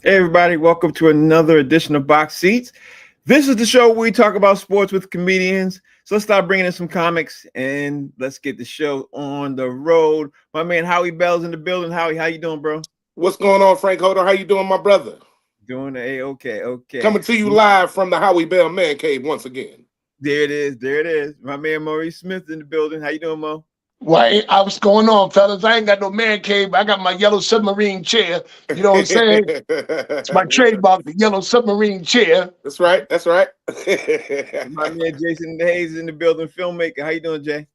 Hey, everybody, welcome to another edition of Box Seats. This is the show where we talk about sports with comedians. So let's start bringing in some comics and let's get the show on the road. My man Howie Bell's in the building. Howie, how you doing, bro? What's going on, Frank Holder? How you doing, my brother? Doing okay. Coming to you live from the Howie Bell Man Cave once again. There it is. My man Maurice Smith in the building. How you doing, Mo? Why, what's going on, fellas? I ain't got no man cave. I got my yellow submarine chair. You know what I'm saying? It's my trademark, the yellow submarine chair. That's right. That's right. My man Jason Hayes in the building, filmmaker. How you doing, Jay?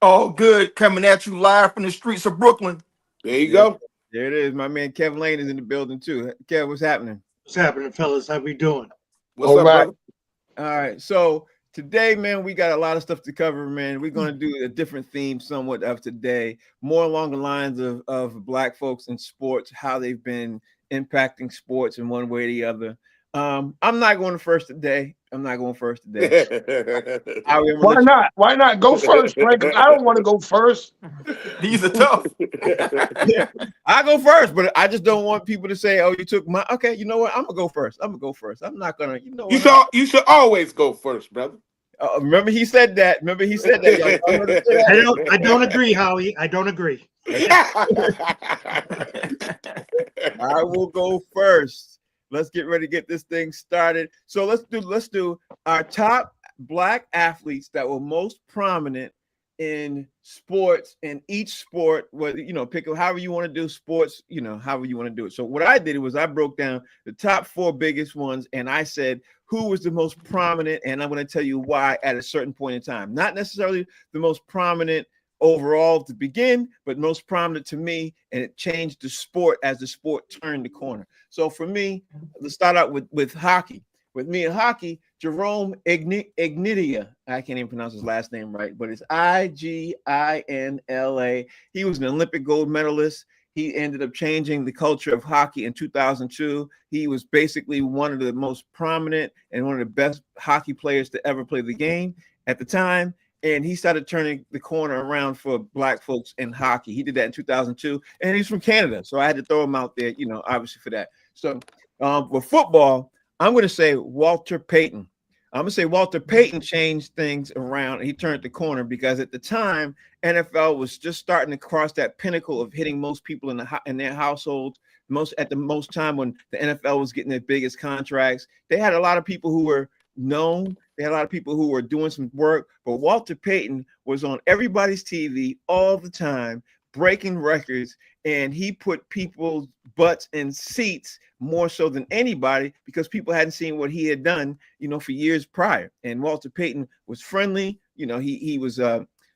All good, coming at you live from the streets of Brooklyn. There you go. There it is. My man Kevin Lane is in the building too. Kev, what's happening? What's happening, fellas? How we doing? What's All up, right. brother? All right. So today, man, we got a lot of stuff to cover, man. We're going to do a different theme somewhat of today, more along the lines of Black folks in sports, how they've been impacting sports in one way or the other. I'm not going first today. I remember Why not? Why not? Go first, Frank, 'cause I don't want to go first. These are tough. I go first, but I just don't want people to say, "Oh, you took my." Okay, you know what? I'm gonna go first. I'm not gonna. You know what? You should always go first, brother. Remember he said that. Y'all heard him say that. I don't agree, Howie. I don't agree. I will go first. Let's get ready to get this thing started. So let's do our top Black athletes that were most prominent in sports, in each sport, whether pick however you want to do sports, however you want to do it. So what I did was I broke down the top 4 biggest ones and I said who was the most prominent, and I'm going to tell you why at a certain point in time. Not necessarily the most prominent overall to begin, but most prominent to me, and it changed the sport as the sport turned the corner. So for me, let's start out with hockey. With me in hockey, Jerome Ignitia. I can't even pronounce his last name right, but it's Iginla. He was an Olympic gold medalist. He ended up changing the culture of hockey in 2002. He was basically one of the most prominent and one of the best hockey players to ever play the game at the time. And he started turning the corner around for Black folks in hockey. He did that in 2002, and he's from Canada, so I had to throw him out there, obviously for that. So for football, I'm going to say Walter Payton. I'm going to say Walter Payton changed things around. He turned the corner because at the time, NFL was just starting to cross that pinnacle of hitting most people in their households. At the most time when the NFL was getting their biggest contracts, they had a lot of people who were known. They had a lot of people who were doing some work, but Walter Payton was on everybody's TV all the time, breaking records, and he put people's butts in seats more so than anybody because people hadn't seen what he had done, for years prior. And Walter Payton was friendly. He was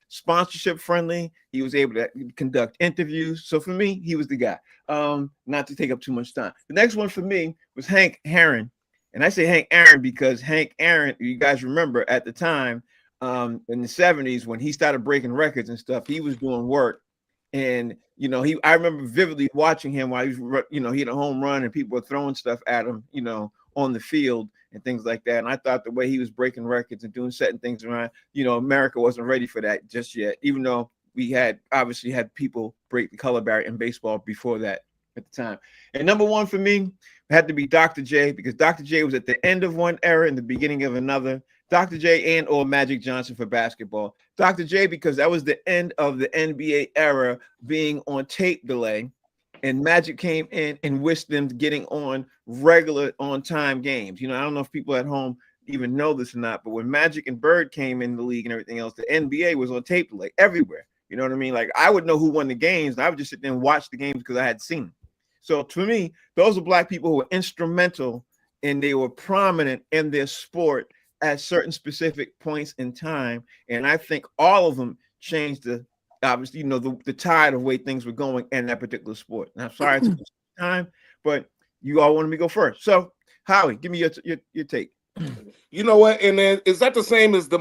sponsorship friendly. He was able to conduct interviews. So for me, he was the guy. Not to take up too much time. The next one for me was Hank Aaron. And I say Hank Aaron because Hank Aaron, you guys remember at the time in the 70s when he started breaking records and stuff, he was doing work. And, I remember vividly watching him while he was, he had a home run and people were throwing stuff at him, on the field and things like that. And I thought the way he was breaking records and doing certain things around, America wasn't ready for that just yet, even though we had obviously had people break the color barrier in baseball before that at the time. And number one for me had to be Dr. J, because Dr. J was at the end of one era and the beginning of another. Dr. J and or Magic Johnson for basketball. Dr. J because that was the end of the NBA era being on tape delay, and Magic came in and wished them getting on regular on-time games. I don't know if people at home even know this or not, but when Magic and Bird came in the league and everything else, the NBA was on tape delay everywhere. You know what I mean? Like I would know who won the games, and I would just sit there and watch the games because I had seen them. So to me, those are Black people who were instrumental and they were prominent in their sport at certain specific points in time. And I think all of them changed the tide of way things were going in that particular sport. And I'm sorry it took time, but you all wanted me to go first. So Howie, give me your take. You know what? And then is that the same as the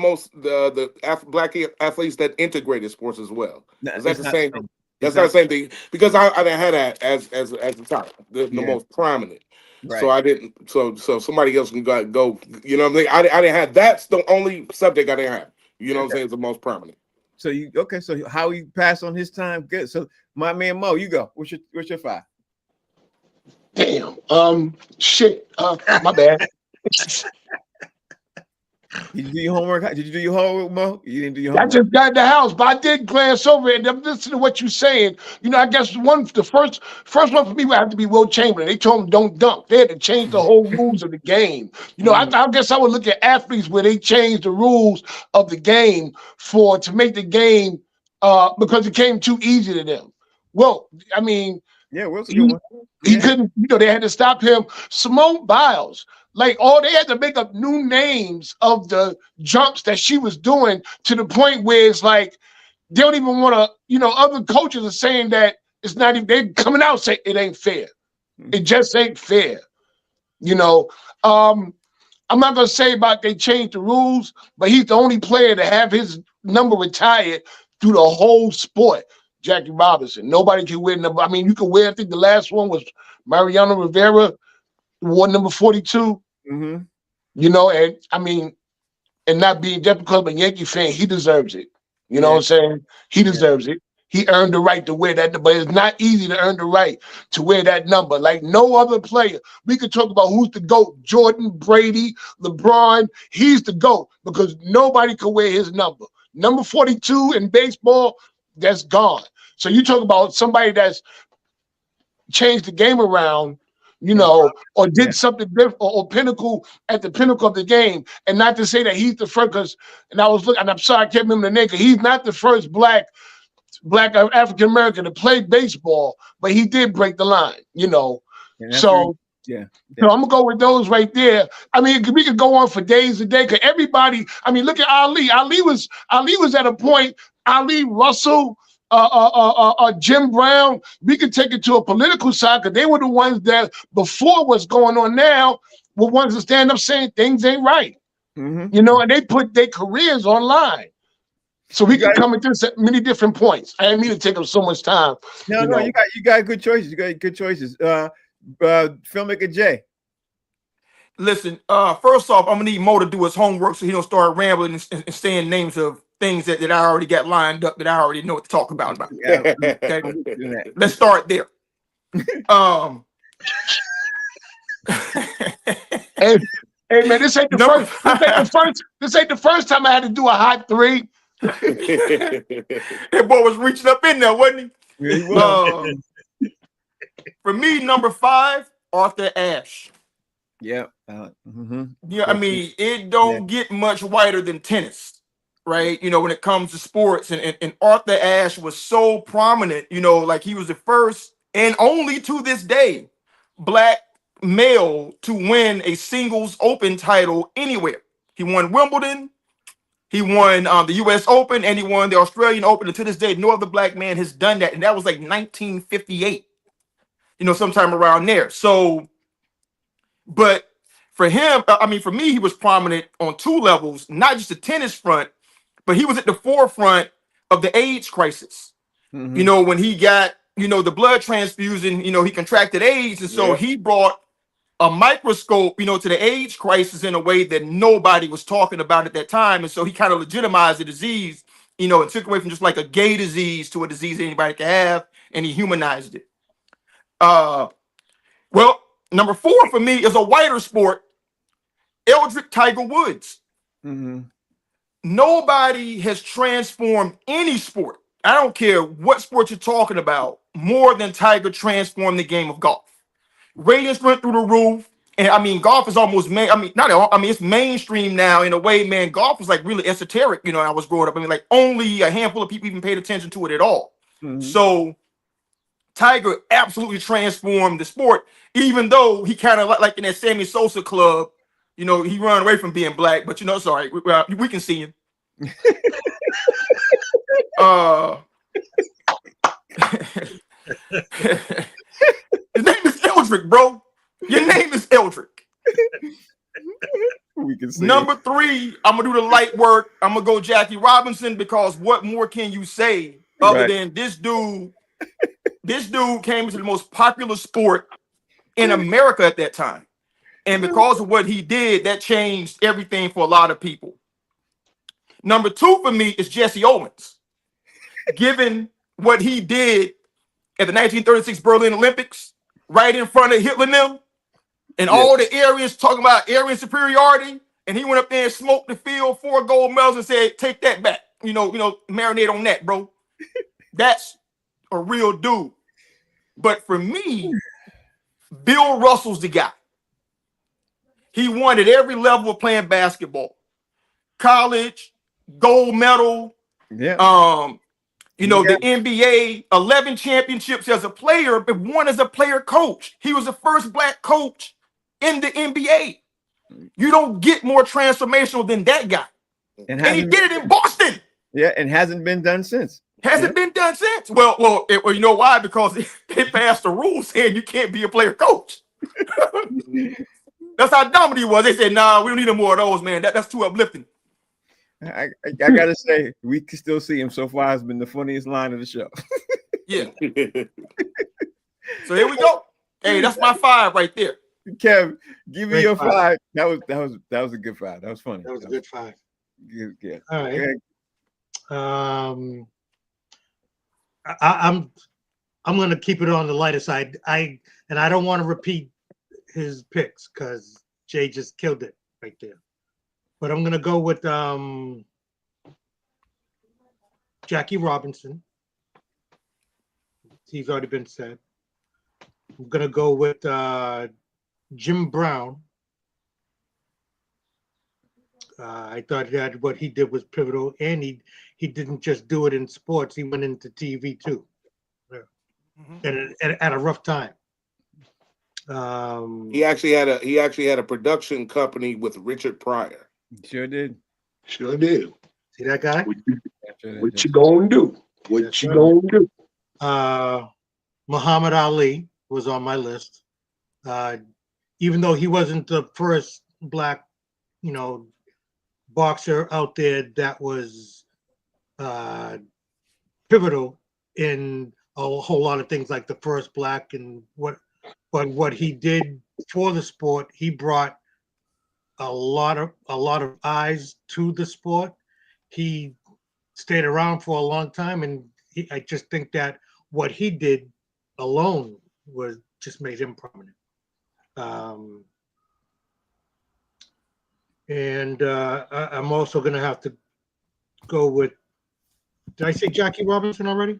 Black athletes that integrated sports as well? Is that the same? That's not the same thing because I didn't have that as the top, the most prominent. Right. So I didn't. So somebody else can go. You know what I mean? I didn't have. That's the only subject I didn't have. You know what I'm saying? It's the most prominent. So So how you pass on his time? Good. So my man Mo, you go. What's your 5? Damn. Shit. My bad. Did you do your homework? Did you do your homework, Mo? You didn't do your I homework. just got in the house, but I did glance over it and I'm listening to what you're saying. You know, I guess the first one for me would have to be Will Chamberlain. They told him don't dunk. They had to change the whole rules of the game. You know, I guess I would look at athletes where they changed the rules of the game to make the game because it came too easy to them. Well, I mean, Yeah, Will's a good one. he couldn't, you know, they had to stop him. Simone Biles, like, they had to make up new names of the jumps that she was doing to the point where it's like they don't even want to, you know, other coaches are saying that it's not even, they coming out saying it ain't fair. It just ain't fair. You know, I'm not gonna say about they changed the rules, but he's the only player to have his number retired through the whole sport. Jackie Robinson. Nobody can wear number. I mean, you can wear, I think the last one was Mariano Rivera, wore number 42. Mm-hmm. You know, and I mean, and not being just because I'm a Yankee fan, he deserves it. You know what I'm saying? He deserves it. He earned the right to wear that, but it's not easy to earn the right to wear that number. Like no other player. We could talk about who's the GOAT, Jordan, Brady, LeBron. He's the GOAT because nobody could wear his number. Number 42 in baseball, that's gone. So you talk about somebody that's changed the game around, you know, or did something different or pinnacle at the pinnacle of the game. And not to say that he's the first, because, and I was looking, and I'm sorry I can't remember the name, because he's not the first black African American to play baseball, but he did break the line, you know. So I'm gonna go with those right there. I mean, we could go on for days and days, because everybody, I mean, look at Ali. Ali was at a point, Ali, Russell, Jim Brown, we could take it to a political side because they were the ones that before what's going on now were ones that stand up saying things ain't right. Mm-hmm. You know, and they put their careers online. So we can come at this at many different points. I didn't mean to take up so much time. No, you got good choices. You got good choices. Filmmaker Jay. Listen, first off, I'm gonna need Mo to do his homework so he don't start rambling and saying names of things that I already got lined up that I already know what to talk about. Okay? Let's start there. Hey man, this ain't the first time I had to do a hot three. That boy was reaching up in there, wasn't he? Yeah, he was. For me, number 5, Arthur Ashe. Yeah. Yeah, I mean, it don't get much whiter than tennis, right? You know, when it comes to sports, and Arthur Ashe was so prominent, you know, like he was the first and only to this day black male to win a singles open title anywhere. He won Wimbledon, he won the US Open, and he won the Australian Open, and to this day no other black man has done that, and that was like 1958, you know, sometime around there. So but for him, I mean, for me, he was prominent on 2 levels, not just the tennis front, but he was at the forefront of the AIDS crisis. Mm-hmm. You know, when he got, you know, the blood transfusion, you know, he contracted AIDS. And so he brought a microscope, you know, to the AIDS crisis in a way that nobody was talking about at that time. And so he kind of legitimized the disease, you know, and took away from just like a gay disease to a disease that anybody could have, and he humanized it. Well, number 4 for me is a whiter sport, Eldrick Tiger Woods. Mm-hmm. Nobody has transformed any sport, I don't care what sport you're talking about, more than Tiger transformed the game of golf. Ratings went through the roof. And I mean, golf is almost it's mainstream now in a way, man. Golf was like really esoteric, you know, I was growing up. I mean, like only a handful of people even paid attention to it at all. Mm-hmm. So Tiger absolutely transformed the sport, even though he kind of like in that Sammy Sosa club, you know, he ran away from being black, but you know, it's all right. We can see him. His name is Eldrick, bro. Your name is Eldrick. We can see Number 3, I'm gonna do the light work. I'm gonna go Jackie Robinson, because what more can you say other than this dude? This dude came into the most popular sport in America at that time. And because of what he did, that changed everything for a lot of people. Number 2 for me is Jesse Owens. Given what he did at the 1936 Berlin Olympics, right in front of Hitler and them, and all the Aryans talking about Aryan superiority, and he went up there and smoked the field 4 gold medals and said, "Take that back, marinate on that, bro." That's a real dude. But for me, Bill Russell's the guy. He won at every level of playing basketball, college, gold medal. Yeah. The NBA, 11 championships as a player, but one as a player coach. He was the first black coach in the NBA. You don't get more transformational than that guy. And he did it in Boston. Yeah, and hasn't been done since. Hasn't been done since. Well, you know why? Because they passed the rule saying you can't be a player coach. That's how dumb he was. They said, "Nah, we don't need no more of those, man. That's too uplifting." I gotta say, we can still see him so far. Has been the funniest line of the show. Yeah. So here we go. Hey, that's my 5 right there. Kev, give me Great your 5. 5. That was a good 5. That was funny. That was a good 5. Good, yeah. All right. Okay. I'm gonna keep it on the lighter side. I don't want to repeat his picks because Jay just killed it right there. But I'm gonna go with Jackie Robinson. He's already been said. I'm gonna go with Jim Brown. I thought that what he did was pivotal, and he didn't just do it in sports. He went into TV too, at a rough time. He actually had a production company with Richard Pryor. Sure did. Sure did. See that guy? What you gonna do? What you gonna do? Muhammad Ali was on my list. Even though he wasn't the first black, boxer out there that was pivotal in a whole lot of things, like the first black and what he did for the sport. He brought a lot of eyes to the sport. He stayed around for a long time, and I just think that what he did alone was just made him prominent. I'm also going to have to go with, did I say Jackie Robinson already?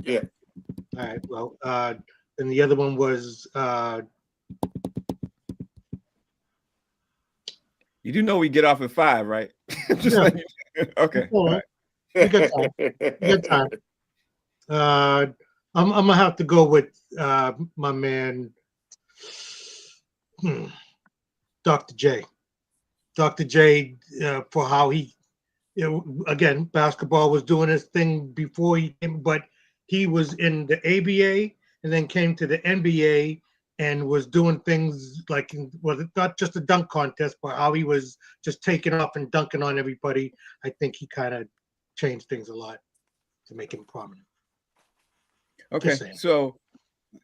Yeah. All right. Well, and the other one was, you do know we get off at 5, right? Just Yeah. Okay. all right. Good time. Good time. I'm gonna have to go with my man, Dr. J. Dr. J, for how he, again, basketball was doing his thing before he came, but he was in the ABA and then came to the NBA and was doing things like, not just a dunk contest, but how he was just taking off and dunking on everybody. I think he kind of changed things a lot to make him prominent. Okay, so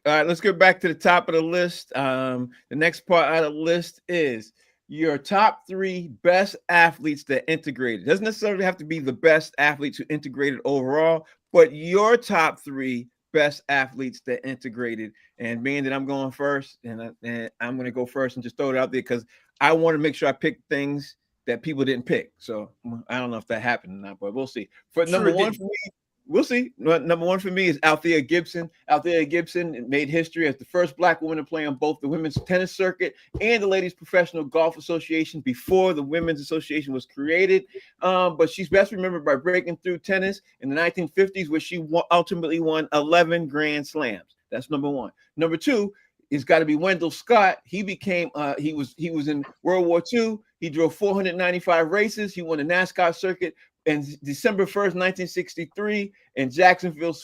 let's go back to the top of the list. The next part of the list is your top 3 best athletes that integrated. It doesn't necessarily have to be the best athletes who integrated overall, but your top 3 best athletes that integrated. And being that I'm going first, and I'm going to go first and just throw it out there because I want to make sure I pick things that people didn't pick. So I don't know if that happened or not, but we'll see. For number 1 for me, we'll see. Number 1 for me is Althea Gibson. Althea Gibson made history as the first black woman to play on both the women's tennis circuit and the ladies' professional golf association before the women's association was created. But she's best remembered by breaking through tennis in the 1950s, where she ultimately won 11 Grand Slams. That's number 1. Number 2 is got to be Wendell Scott. He became he was in World War II. He drove 495 races. He won the NASCAR circuit. And December 1st, 1963, in Jacksonville,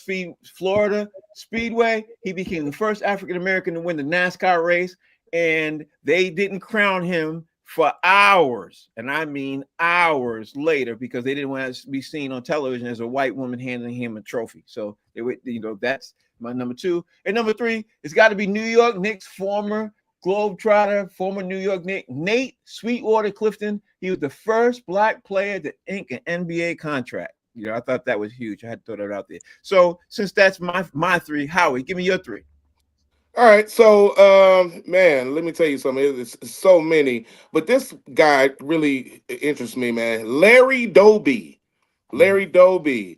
Florida Speedway, he became the first African-American to win the NASCAR race. And they didn't crown him for hours, and I mean hours later, because they didn't want to be seen on television as a white woman handing him a trophy. So they would, that's my number 2. And number 3, it's got to be New York Knicks former Globetrotter, former New York Knicks, Nate Sweetwater Clifton. He was the first black player to ink an NBA contract. I thought that was huge. I had to throw that out there. So since that's my 3, Howie, give me your 3. All right, so man, let me tell you something. It's so many, but this guy really interests me, man. Larry Doby. Larry Doby.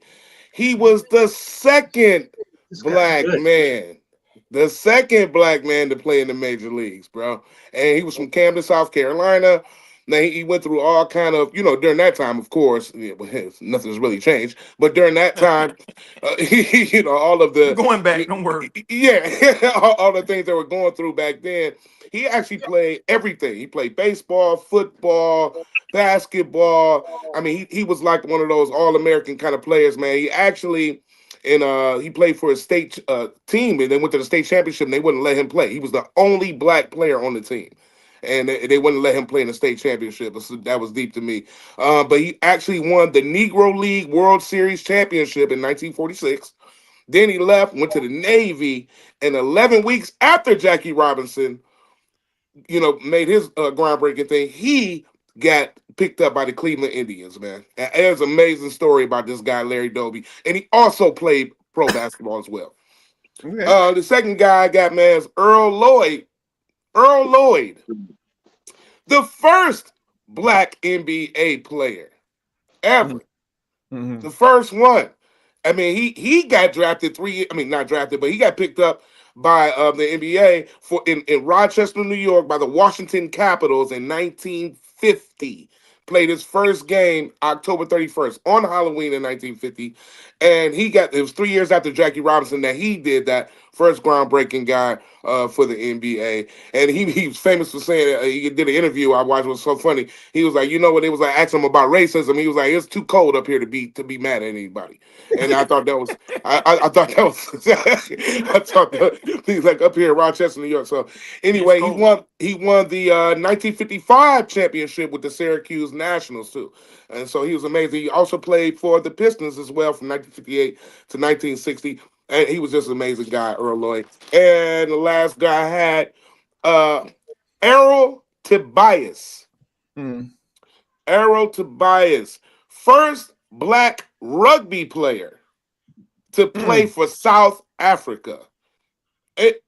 He was the second This guy's black good. man, the second black man to play in the major leagues, bro. And he was from Camden, South Carolina. Now he went through all kind of, during that time, of course, nothing's really changed. But during that time, all of We're going back. Don't worry. yeah, all the things that were going through back then. He actually played everything. He played baseball, football, basketball. I mean, he was like one of those all-American kind of players, man. He actually he played for a state team, and they went to the state championship, and they wouldn't let him play. He was the only black player on the team, and they wouldn't let him play in the state championship. So that was deep to me. But he actually won the Negro League World Series championship in 1946. Then he left, went to the Navy, and 11 weeks after Jackie Robinson, made his groundbreaking thing, he got picked up by the Cleveland Indians, man. And there's an amazing story about this guy, Larry Doby. And he also played pro basketball as well. Okay. The second guy I got, man, is Earl Lloyd. Earl Lloyd, the first black NBA player ever. Mhm. The first one. I mean, he got drafted not drafted, but he got picked up by the NBA in Rochester, New York, by the Washington Capitals in 1950. Played his first game October 31st on Halloween in 1950, and it was 3 years after Jackie Robinson that he did that first groundbreaking guy for the NBA. And he was famous for saying he did an interview I watched. It was so funny. He was like, when it was like asking him about racism, he was like, it's too cold up here to be mad at anybody. And I thought that was I thought that was I thought that he's like up here in Rochester, New York. So anyway, he won the 1955 championship with the Syracuse Nationals too. And so he was amazing. He also played for the Pistons as well from 1958 to 1960. And he was just an amazing guy, Earl Lloyd. And the last guy I had Errol Tobias. Mm. Errol Tobias, first black rugby player to play for South Africa.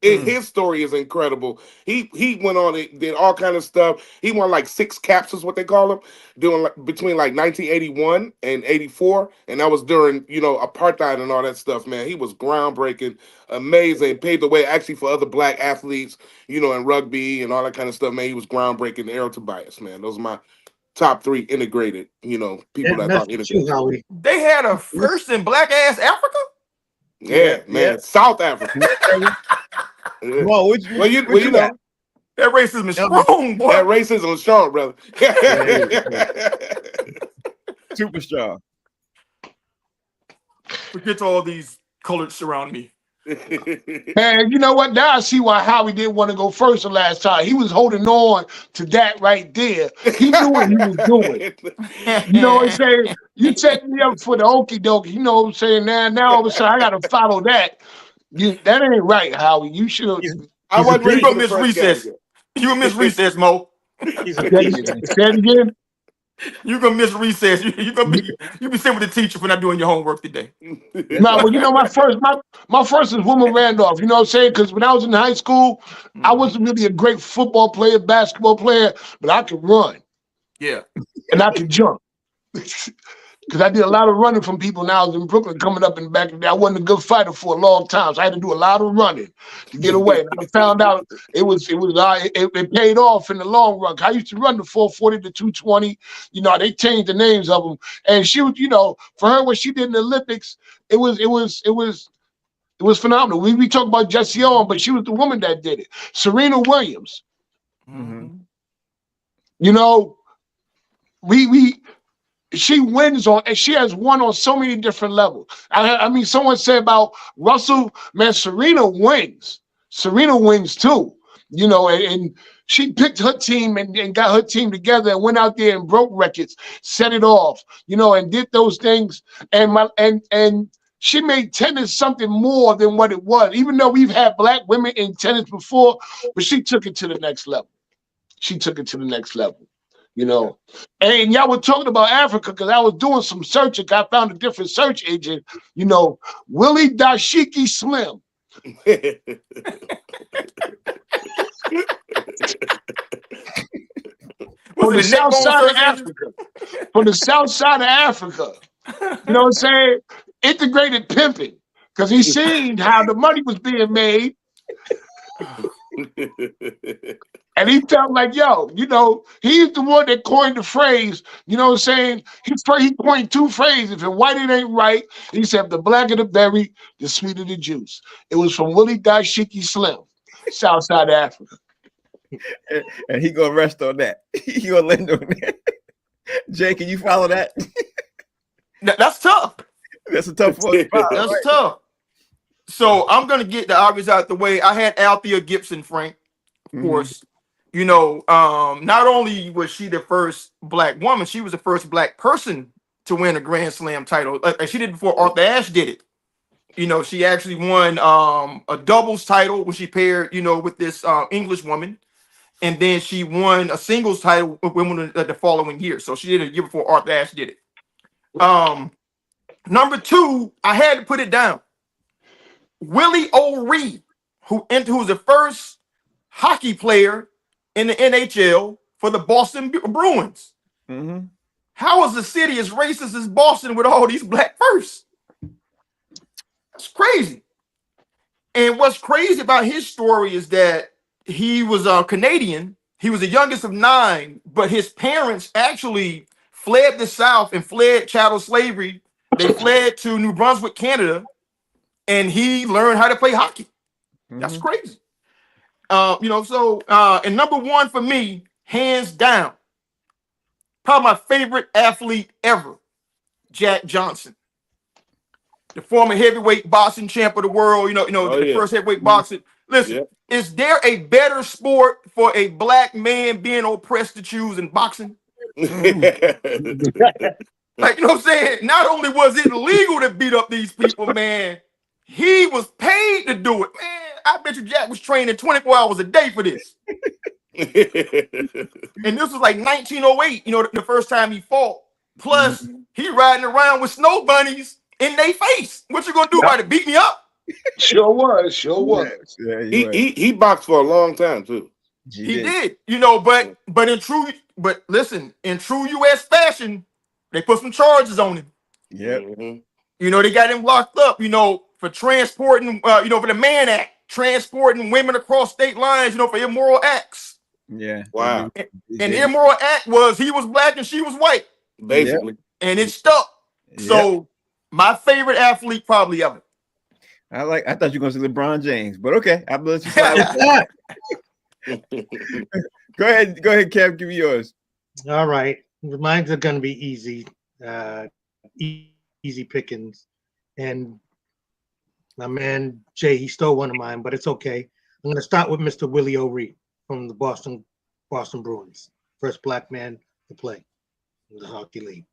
His story is incredible. He went on and did all kind of stuff. He won like 6 caps, is what they call them, doing between like 1981 and 84, and that was during apartheid and all that stuff. Man, he was groundbreaking, amazing, paved the way actually for other black athletes, in rugby and all that kind of stuff. Man, he was groundbreaking. Errol Tobias, man, those are my top 3 integrated, people And that that's thought you, integrated. Howie. They had a first in black ass Africa. Yeah, man, yeah. South Africa. Yeah. Well, Well, you know. That racism is Elvis. strong, boy. That racism is strong, brother. Super strong. Forget all these colored surround me. Man, you know what? Now I see why Howie didn't want to go first the last time. He was holding on to that right there. He knew what he was doing. You know what I'm saying? You set me up for the okie dokie. You know what I'm saying? Now all of a sudden I got to follow that. That ain't right, Howie. You should. I wasn't ready You for gonna the miss first recess. category. You gonna miss recess, Mo. He's a Say beast. it again. You gonna miss recess. You be sitting with the teacher for not doing your homework today. No, but my first is Wilma Randolph. You know what I'm saying? Because when I was in high school, I wasn't really a great football player, basketball player, but I could run Yeah. and I could jump. Because I did a lot of running from people when I was in Brooklyn coming up in the back of the day. I wasn't a good fighter for a long time, so I had to do a lot of running to get away. And I found out it paid off in the long run. I used to run the 440 to 220. They changed the names of them. And she was, for her what she did in the Olympics, it was phenomenal. We talk about Jessie Owens, but she was the woman that did it. Serena Williams. Mm-hmm. She wins and she has won on so many different levels. I mean, someone said about Russell, man, Serena wins. Serena wins too, and she picked her team and got her team together and went out there and broke records, set it off, and did those things. And she made tennis something more than what it was, even though we've had black women in tennis before, but she took it to the next level. And y'all were talking about Africa because I was doing some searching. I found a different search engine. Willie Dashiki Slim From the it, south neck bone side of surgery? Africa. From the south side of Africa. You know what I'm saying? Integrated pimping. Because he seen how the money was being made. And he felt like, yo, you know, he's the one that coined the phrase, you know what I'm saying? He coined two phrases. If the white it ain't right, he said, the blacker the berry, the sweeter the juice. It was from Willie Dashiki Slim, Southside Africa. And he gonna rest on that. He gonna lend on that. Jay, can you follow that? That's tough. That's a tough one. That's tough. So I'm gonna get the obvious out the way. I had Althea Gibson, Frank, of course. You know, not only was she the first black woman, she was the first black person to win a Grand Slam title. She did it before Arthur Ashe did it. You know, she actually won a doubles title when she paired, you know, with this English woman, and then she won a singles title with women the following year. So she did it a year before Arthur Ashe did it. Number two, I had to put it down. Willie O'Ree, who was the first hockey player in the NHL for the Boston Bruins. Mm-hmm. How is the city as racist as Boston with all these black firsts? That's crazy. And what's crazy about his story is that he was Canadian. He was the youngest of 9, but his parents actually fled the South and fled chattel slavery. They fled to New Brunswick, Canada, and he learned how to play hockey. Mm-hmm. That's crazy. You know, so and number one for me, hands down, probably my favorite athlete ever, Jack Johnson, the former heavyweight boxing champ of the world. The first heavyweight boxing. Listen, is there a better sport for a black man being oppressed to choose than boxing? Like, you know what I'm saying? Not only was it illegal to beat up these people, man, he was paid to do it. Man, I bet you Jack was training 24 hours a day for this. And this was like 1908, you know, the first time he fought. Plus, he riding around with snow bunnies in their face. What you gonna do about it? Beat me up? Sure was. Yeah, he boxed for a long time too. He did. You know, but in true U.S. fashion, they put some charges on him. Yeah. Mm-hmm. You know, they got him locked up, you know, for transporting, for the Mann Act, transporting women across state lines, you know, for immoral acts. Yeah. Wow. And the immoral act was he was black and she was white. Basically. And it stuck. So my favorite athlete probably ever. I thought you were gonna say LeBron James, but okay. I'll let you slide with that. Go ahead, Kev, give me yours. All right. Mine's are gonna be easy. Easy pickings. And my man Jay, he stole one of mine, but it's okay. I'm gonna start with Mr. Willie O'Ree from the Boston Bruins, first black man to play in the hockey league.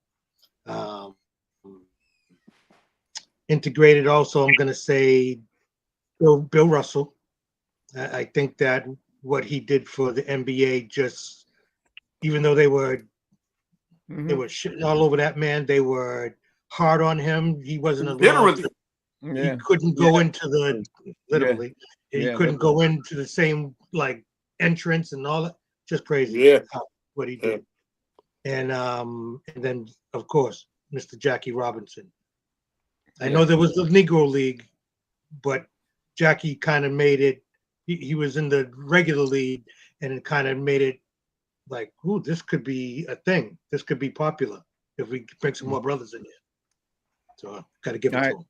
Integrated also, I'm gonna say Bill Russell. I think that what he did for the NBA, just even though they were shitting all over that man, they were hard on him. He wasn't allowed to, he couldn't go into the he couldn't go into the same like entrance and all that. Just crazy what he did. And then of course Mr. Jackie Robinson. I know there was the Negro League, but Jackie kind of made it. He was in the regular league, and it kind of made it like, ooh, this could be a thing. This could be popular if we bring some more brothers in here. So got to give it to him.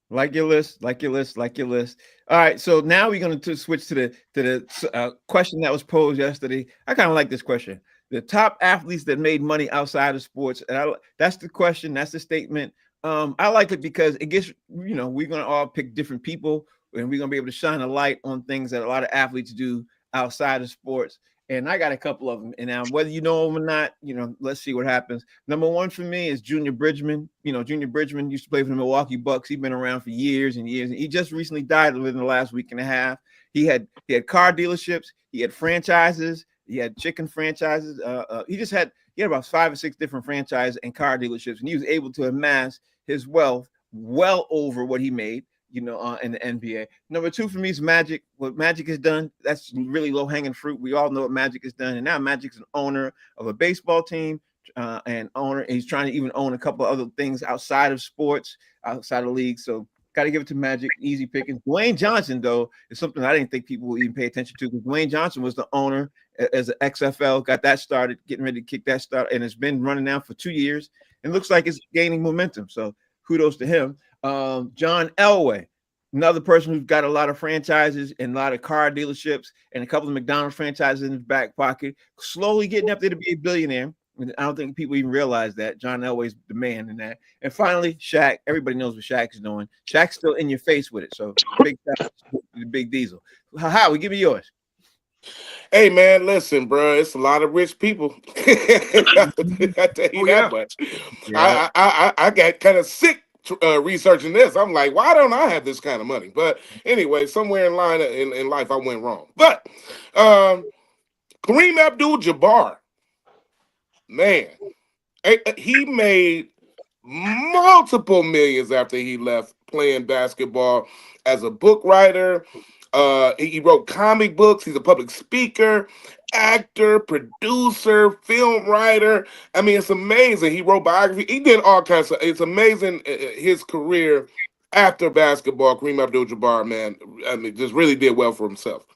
Like your list. All right, so now we're going to switch to the question that was posed yesterday. I kind of like this question: the top athletes that made money outside of sports. And that's the question. That's the statement. I like it because it gets, we're going to all pick different people, and we're going to be able to shine a light on things that a lot of athletes do outside of sports. And I got a couple of them. And now, whether you know them or not, let's see what happens. Number one for me is Junior Bridgman. Junior Bridgman used to play for the Milwaukee Bucks. He's been around for years and years. And he just recently died within the last week and a half. He had car dealerships. He had franchises. He had chicken franchises. He had about 5 or 6 different franchises and car dealerships. And he was able to amass his wealth well over what he made. in the NBA. Number 2 for me is Magic. What Magic has done, that's really low hanging fruit. We all know what Magic has done, and now Magic's an owner of a baseball team, and he's trying to even own a couple of other things outside of sports, outside of the league. So got to give it to Magic. Easy picking. Dwayne Johnson, though, is something I didn't think people would even pay attention to, because Dwayne Johnson was the owner as an XFL, got that started, getting ready to kick that start, and it's been running now for 2 years, and looks like it's gaining momentum. So kudos to him. John Elway, another person who's got a lot of franchises and a lot of car dealerships and a couple of McDonald's franchises in his back pocket, slowly getting up there to be a billionaire. I don't think people even realize that. John Elway's the man in that. And finally, Shaq. Everybody knows what Shaq is doing. Shaq's still in your face with it. So big Big Diesel. Howie, give me yours. Hey man, listen, bro. It's a lot of rich people. I tell you that much. Yeah. I got kind of sick researching this. I'm like, why don't I have this kind of money? But anyway, somewhere in line in life, I went wrong. But Kareem Abdul-Jabbar, man, he made multiple millions after he left playing basketball as a book writer. He wrote comic books. He's a public speaker, actor, producer, film writer. I mean, it's amazing. He wrote biography. He did all kinds of. It's amazing his career after basketball. Kareem Abdul-Jabbar, man, I mean, just really did well for himself.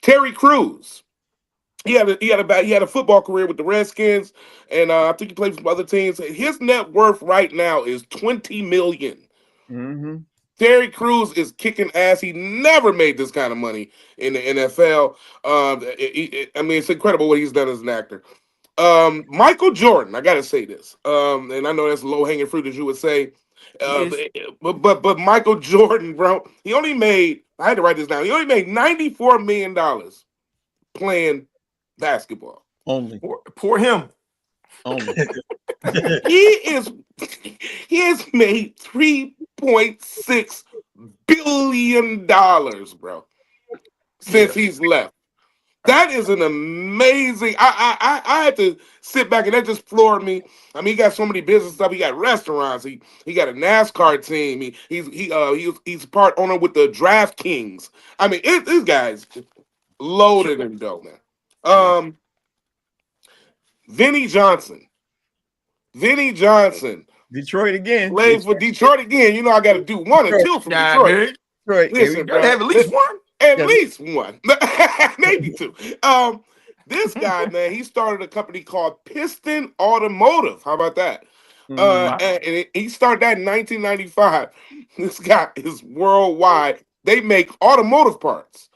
Terry Crews. He had a football career with the Redskins, and I think he played for some other teams. His net worth right now is $20 million. Mm-hmm. Terry Crews is kicking ass. He never made this kind of money in the NFL. I mean, it's incredible what he's done as an actor. Michael Jordan, I got to say this, and I know that's low-hanging fruit, as you would say, but Michael Jordan, bro, he only made, I had to write this down, he only made $94 million playing basketball. Only. Poor him. Only. He has made $3.6 billion, bro, since he's left. That is an amazing. I had to sit back and that just floored me. I mean, he got so many business stuff. He got restaurants. He got a NASCAR team. He's part owner with the DraftKings. I mean, this guy's loaded in dough, man. Vinny Johnson. Detroit again. Plays for Detroit again. You know I got to do 1 and 2 from Detroit. Detroit. Listen, bro, have at least one. At least one. Maybe 2. This guy, man, he started a company called Piston Automotive. How about that? And he started that in 1995. This guy is worldwide. They make automotive parts.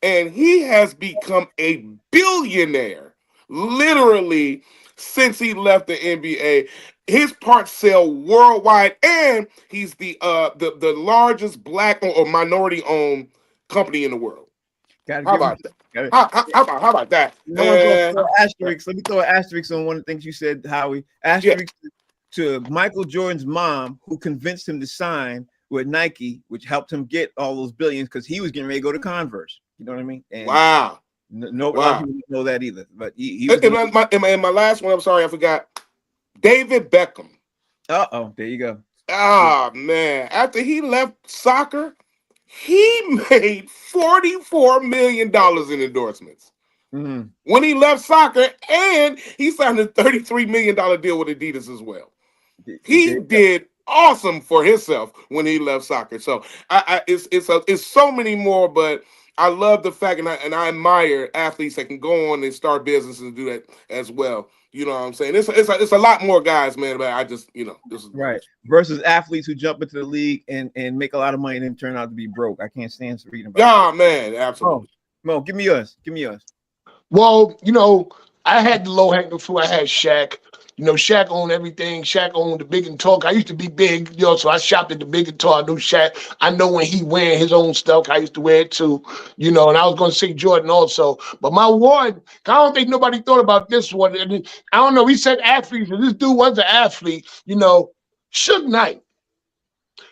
And he has become a billionaire, literally, since he left the NBA. His parts sell worldwide, and he's the largest black or minority-owned company in the world. How about that? How about that? Let me throw an asterisk on one of the things you said, Howie. Asterisk to Michael Jordan's mom, who convinced him to sign with Nike, which helped him get all those billions because he was getting ready to go to Converse. You know what I mean? And wow. No, wow. People know that either. But he was my last one, I'm sorry, I forgot. David Beckham. There you go. Oh, man. After he left soccer, he made $44 million in endorsements. Mm-hmm. When he left soccer, and he signed a $33 million deal with Adidas as well. He did awesome for himself when he left soccer. So it's so many more, but I love the fact, and I admire athletes that can go on and start businesses and do that as well. You know what I'm saying? It's a lot more guys, man. But I just, this is right versus athletes who jump into the league and make a lot of money and then turn out to be broke. I can't stand reading about. Yeah, man, absolutely. Mo, give me yours. Well, I had the low hanging fruit. I had Shaq. Shaq owned everything. Shaq owned the Big and Tall. I used to be big, so I shopped at the Big and Tall. I knew Shaq. I know when he wearing his own stuff. I used to wear it too, and I was going to say Jordan also. But my award, I don't think nobody thought about this one. I don't know. He said athletes, and this dude was an athlete. Suge Knight.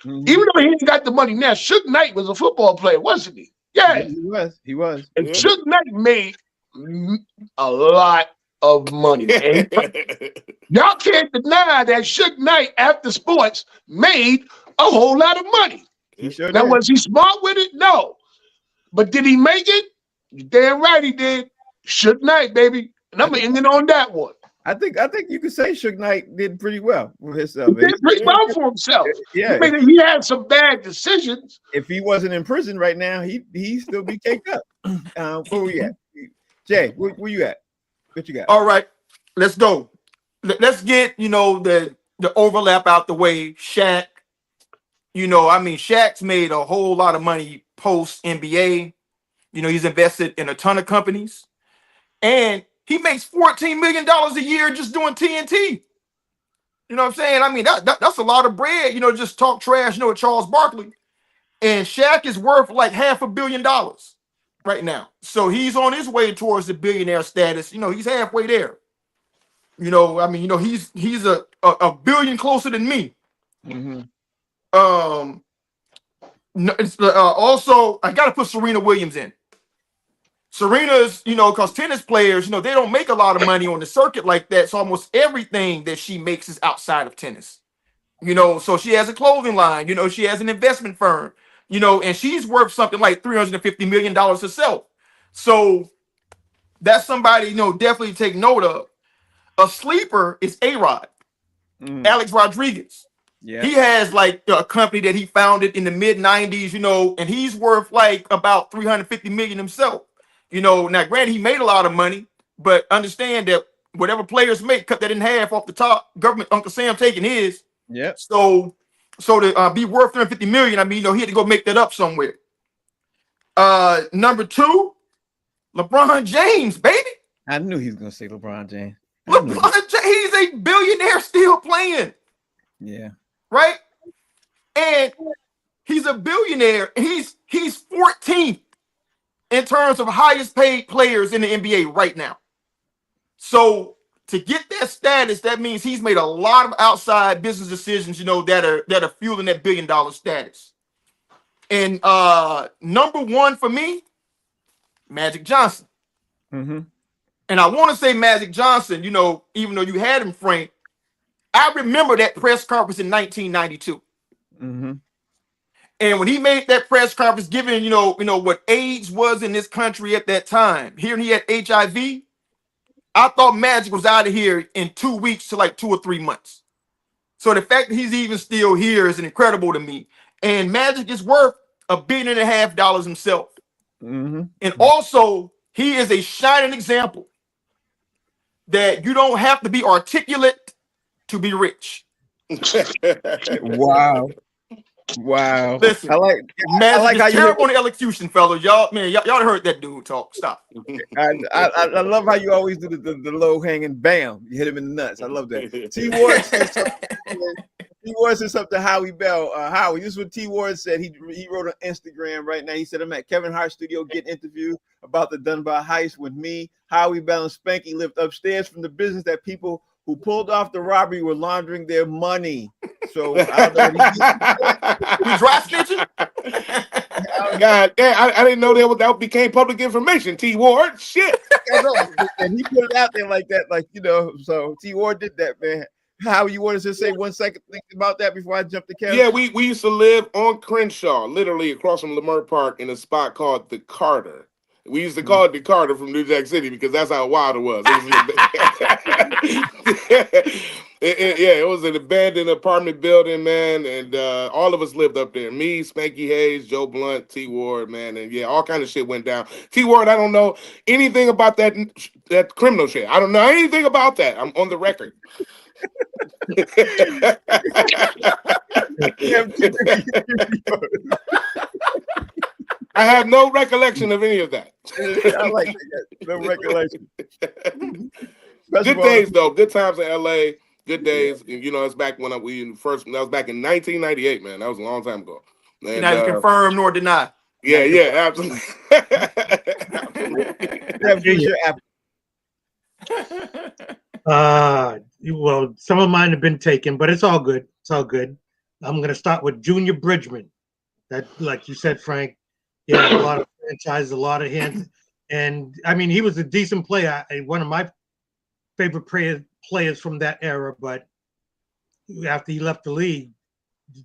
Mm-hmm. Even though he ain't got the money now, Suge Knight was a football player, wasn't he? Yeah, he was. And Suge Knight made a lot of money. Y'all can't deny that Suge Knight after sports made a whole lot of money. He sure Now, did. was he smart with it? No. But did he make it? You damn right he did. Suge Knight, baby. And I'm ending on that one. I think you could say Suge Knight did pretty well with himself. He did pretty well for himself. Yeah, He had some bad decisions. if he wasn't in prison right now, he still be caked up. Where we at? Jay, where you at? What you got? All right, let's go. Let's get the overlap out the way. Shaq, Shaq's made a whole lot of money post NBA. He's invested in a ton of companies, and he makes $14 million a year just doing TNT. You know what I'm saying? I mean, that's a lot of bread. Just talk trash. With Charles Barkley, and Shaq is worth like $500 million right now. So he's on his way towards the billionaire status. He's halfway there. He's a billion closer than me. Mm-hmm. Also, I got to put Serena Williams in. Serena's, because tennis players, they don't make a lot of money on the circuit like that. So almost everything that she makes is outside of tennis. So she has a clothing line. She has an investment firm. And she's worth something like $350 million herself. So that's somebody, definitely take note of. A sleeper is A-Rod, Alex Rodriguez. Yeah. He has like a company that he founded in the mid 90s, and he's worth like about 350 million himself. Now granted, he made a lot of money, but understand that whatever players make, cut that in half off the top. Government, Uncle Sam taking his. Yeah. So to be worth 350 million, he had to go make that up somewhere. Number 2, LeBron James, baby. I knew he was gonna say LeBron James. LeBron James, he's a billionaire still playing. Yeah. Right? And he's a billionaire. He's 14th in terms of highest paid players in the NBA right now. So to get that status, that means he's made a lot of outside business decisions, that are fueling that $1 billion status. And number 1 for me, Magic Johnson. Mm-hmm. And I want to say Magic Johnson, even though you had him, Frank, I remember that press conference in 1992. Mm-hmm. And when he made that press conference, giving, what AIDS was in this country at that time, here he had HIV, I thought Magic was out of here in 2 weeks to like 2 or 3 months. So the fact that he's even still here is incredible to me. And Magic is worth $1.5 billion himself. Mm-hmm. And also, he is a shining example that you don't have to be articulate to be rich. Wow. Listen, I like Magic how is you terrible on the elocution, fellas. Y'all heard that dude talk. Stop. I love how you always do the low hanging bam. You hit him in the nuts. I love that. T Ward said something to Howie Bell. Howie, this is what T Ward said. He wrote on Instagram right now. He said, I'm at Kevin Hart's studio getting interviewed about the Dunbar heist with me. Howie Bell and Spanky lived upstairs from the business that people who pulled off the robbery were laundering their money. So I don't know we dry stitching. God damn, I didn't know that became public information. T Ward, shit. And he put it out there like that, so T Ward did that, man. How you wanted to say 1 second think about that before I jump to Kevin? Yeah, we used to live on Crenshaw, literally across from Lamar Park, in a spot called the Carter. We used to call it the Carter from New Jack City because that's how wild it was. It was an abandoned apartment building, man, and all of us lived up there. Me, Spanky Hayes, Joe Blunt, T Ward, man, and yeah, all kind of shit went down. T Ward, I don't know anything about that criminal shit. I don't know anything about that. I'm on the record. I have no recollection of any of that. I like that. No recollection. Good days though. Good times in LA. Good days. It's back when that was back in 1998, man. That was a long time ago. And, neither confirm nor deny. Yeah, absolutely. Well, some of mine have been taken, but it's all good. It's all good. I'm gonna start with Junior Bridgman. That, like you said, Frank, a lot of franchises, a lot of hands, and I mean, he was a decent player. One of my favorite players from that era. But after he left the league,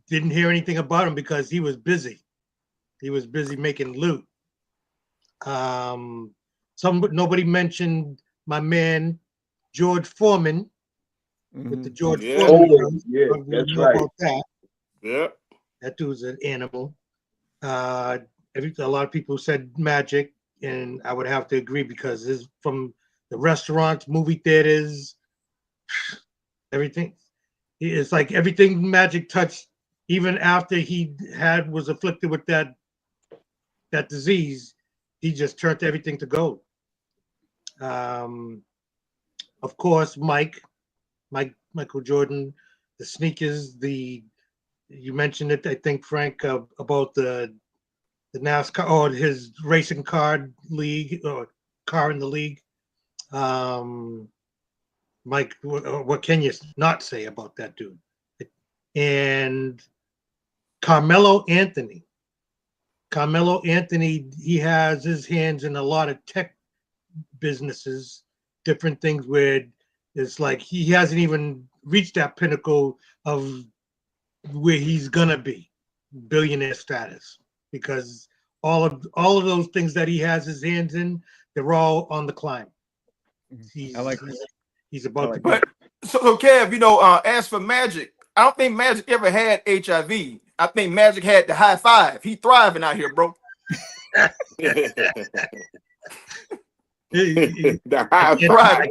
didn't hear anything about him because he was busy. He was busy making loot. Nobody mentioned my man George Foreman with the George Foreman. Yeah, that's know right. about that. Yeah. That dude's an animal. A lot of people said Magic, and I would have to agree because it's from the restaurants, movie theaters, everything. It's like everything Magic touched, even after he was afflicted with that disease, he just turned everything to gold. Of course, Michael Jordan, the sneakers, you mentioned it, I think, Frank, about the NASCAR or his racing car league or car in the league. Mike, what can you not say about that dude? And Carmelo Anthony. He has his hands in a lot of tech businesses, different things where it's like he hasn't even reached that pinnacle of where he's gonna be, billionaire status, because all of those things that he has his hands in, they're all on the climb. He's about to be. But so Kev, as for Magic, I don't think Magic ever had HIV. I think Magic had the high five. He thriving out here, bro. The high I five.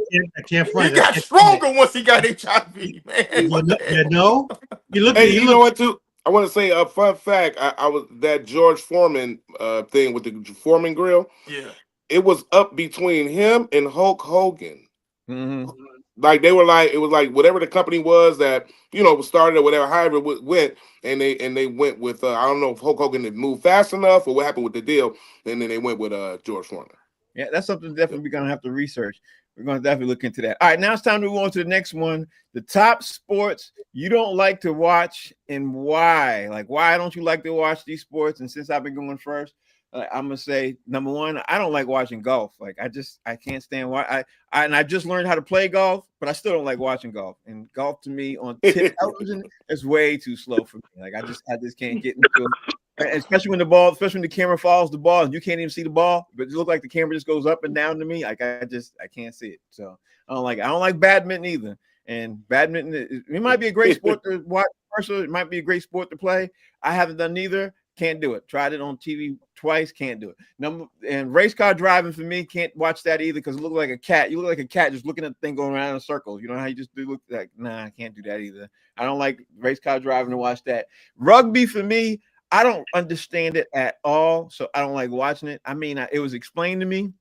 can't find He got stronger once he got HIV, man. You know What too? I want to say a fun fact. I was that George Foreman thing with the Foreman grill. Yeah. It was up between him and Hulk Hogan. Mm-hmm. Like it was like whatever the company was that was started or whatever, however it went, and they went with I don't know if Hulk Hogan had moved fast enough or what happened with the deal, and then they went with George Foreman. Yeah, that's something definitely we're gonna have to research. We're gonna definitely look into that. All right, now it's time to move on to the next one. The top sports you don't like to watch and why. Like, why don't you like to watch these sports? And since I've been going first, I'm gonna say number one, I don't like watching golf. Like, I can't stand why I just learned how to play golf, but I still don't like watching golf. And golf to me on television is way too slow for me. Like, I just can't get into it. Especially when the camera follows the ball and you can't even see the ball, but it looks like the camera just goes up and down to me. Like, I can't see it. So I don't like badminton either. And badminton, it might be a great sport to watch. It might be a great sport to play. I haven't done neither. Can't do it. Tried it on TV twice. Can't do it. And race car driving for me, can't watch that either because it looks like a cat. You look like a cat just looking at the thing going around in circles. You know how you just do look like, nah, I can't do that either. I don't like race car driving to watch that. Rugby for me, I don't understand it at all, so I don't like watching it. I mean, it was explained to me.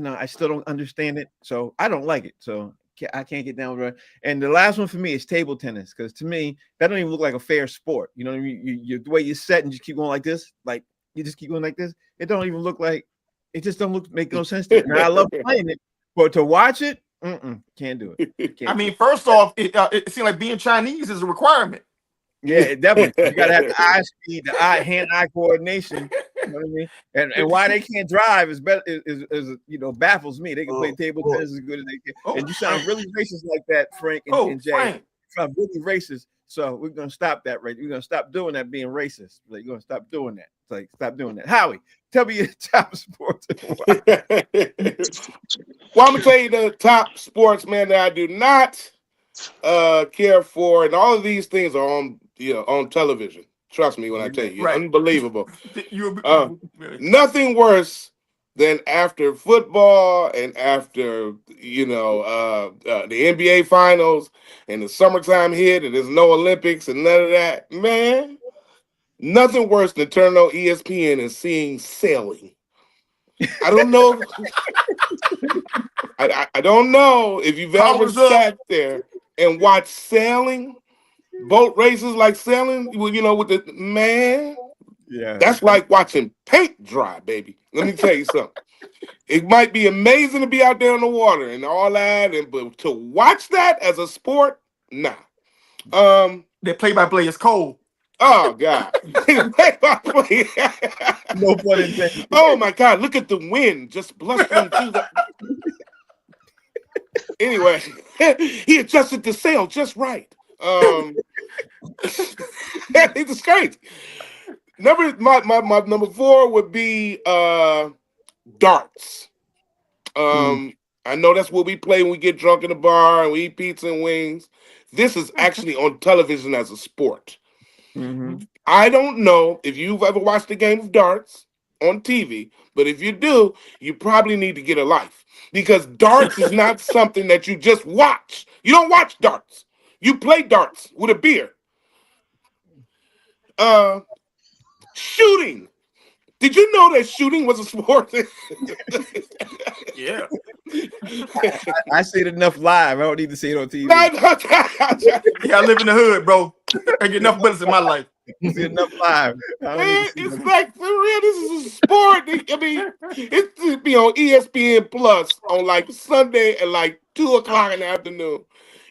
I still don't understand it, so I don't like it. So I can't get down with it. And the last one for me is table tennis, because to me, that don't even look like a fair sport. You know what I mean? You the way you set and just keep going like this, like you just keep going like this. It don't even look like. It just don't make no sense to me. Now, I love playing it, but to watch it, can't do it. First off, it seems like being Chinese is a requirement. Yeah, definitely. You gotta have the eye speed, the hand-eye coordination. You know what I mean? And why they can't drive is better is baffles me. They can play table tennis as good as they can. And you sound really racist like that, Frank and Jay. Frank. You sound really racist. So we're gonna stop that, right? We're gonna stop doing that, being racist. Like, you're gonna stop doing that. It's like, stop doing that. Howie, tell me your top sports. Well, I'm gonna tell you the top sports, man, that I do not care for, and all of these things are on television. Trust me when I tell you, right. Unbelievable. Nothing worse than after football and after the NBA finals and the summertime hit and there's no Olympics and none of that. Man, nothing worse than turning on ESPN and seeing sailing. I don't know. I don't know if you've ever sat there and watched sailing, boat races like sailing, with the man. Yeah, that's like watching paint dry, baby. Let me tell you something. It might be amazing to be out there in the water and all that, but to watch that as a sport, nah. The play-by-play is cold. Oh God. Play-by-play. No pun intended. Oh my God, look at the wind just blustering through the. Anyway, he adjusted the sail just right. It's crazy. My number 4 would be darts. I know that's what we play when we get drunk in the bar and we eat pizza and wings. This is actually on television as a sport. Mm-hmm. I don't know if you've ever watched a game of darts on TV, but if you do, you probably need to get a life, because darts is not something that you just watch. You don't watch darts. You play darts with a beer. Shooting. Did you know that shooting was a sport? Yeah. I see it enough live. I don't need to see it on TV. Yeah, I live in the hood, bro. I get enough bullets in my life. I see it enough live. Man, it's like, for real, this is a sport. I mean, it's be on ESPN Plus on like Sunday at like 2:00 in the afternoon.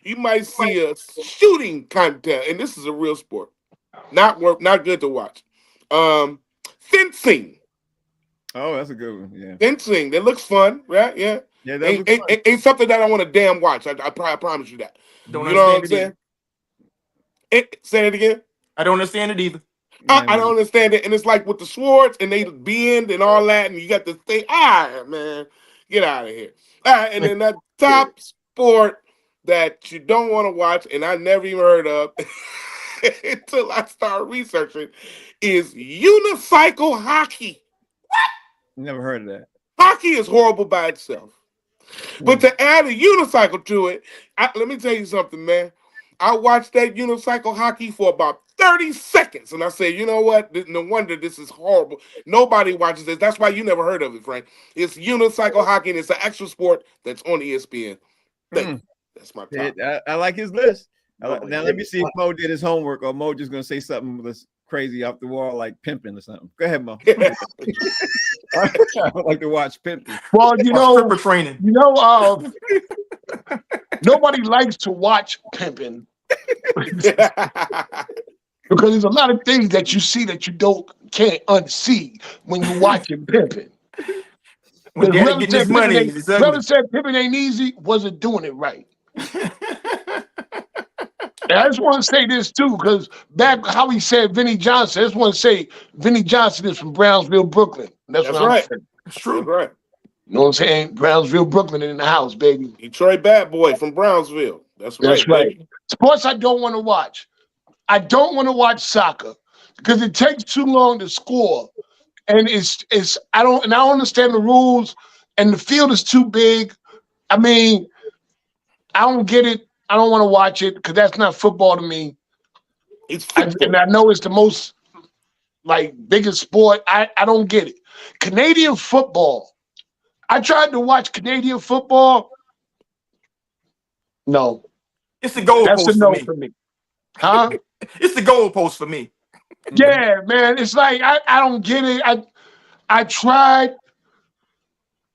You might see a shooting contest, and this is a real sport. Not good to watch. Fencing. Oh, that's a good one. Yeah. Fencing. That looks fun, right? Yeah. Yeah, that looks fun. Ain't something that I want to damn watch. I promise you that. Don't You know what I'm understand saying? Say it again. I don't understand it either. I don't understand it. And it's like with the swords and they bend and all that, and you got this thing. Man, get out of here. All right, and then that top sport that you don't want to watch, and I never even heard of until I started researching, is unicycle hockey. Never heard of that. Hockey is horrible by itself. But to add a unicycle to it, let me tell you something, man. I watched that unicycle hockey for about 30 seconds, and I said, you know what? No wonder this is horrible. Nobody watches this. That's why you never heard of it, Frank. It's unicycle hockey, and it's an actual sport that's on ESPN. That's my top. I like his list. Now let me see if Mo did his homework, or Mo just gonna say something that's crazy off the wall, like pimping or something. Go ahead, Mo. I would like to watch pimping. Well, Stripper training. Nobody likes to watch pimping because there's a lot of things that you see that you can't unsee when you watching pimping. When Daddy getting his money, Brother said pimping ain't easy, wasn't doing it right. And I just want to say this too, because back how he said Vinnie Johnson, I just want to say Vinnie Johnson is from Brownsville, Brooklyn. That's what right. I'm saying. It's true. That's right. You know what I'm saying? Brownsville, Brooklyn in the house, baby. Detroit bad boy from Brownsville. That's right. That's right. Sports I don't want to watch. I don't want to watch soccer because it takes too long to score. And I don't understand the rules, and the field is too big. I mean, I don't get it. I don't want to watch it because that's not football to me. And I know it's the most biggest sport. I don't get it. Canadian football. I tried to watch Canadian football. No. It's the goalpost That's a no for me. Huh? It's the goalpost for me. Yeah, man. It's like I don't get it. I tried.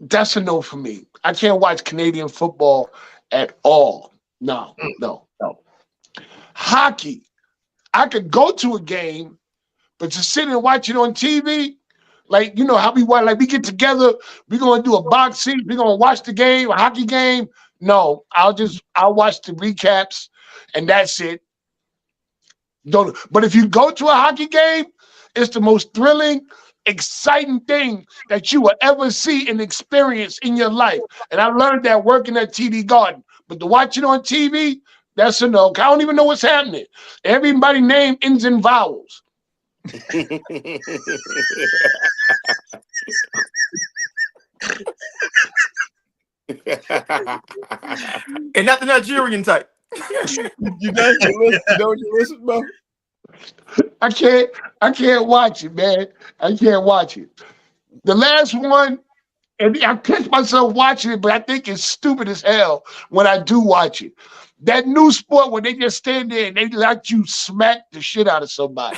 That's a no for me. I can't watch Canadian football at all. No. Hockey. I could go to a game, but to sit and watch it on TV, how we watch, we get together, we're gonna do a box seat, we're gonna watch the game, a hockey game. No, I'll watch the recaps and that's it. But if you go to a hockey game, it's the most thrilling, exciting thing that you will ever see and experience in your life. And I learned that working at TD Garden. But to watch it on TV, that's a no. I don't even know what's happening. Everybody's name ends in vowels. And not the Nigerian type. Don't you listen, Mo? I can't watch it, man. I can't watch it. The last one, and I catch myself watching it, but I think it's stupid as hell when I do watch it. That new sport where they just stand there and they let you smack the shit out of somebody.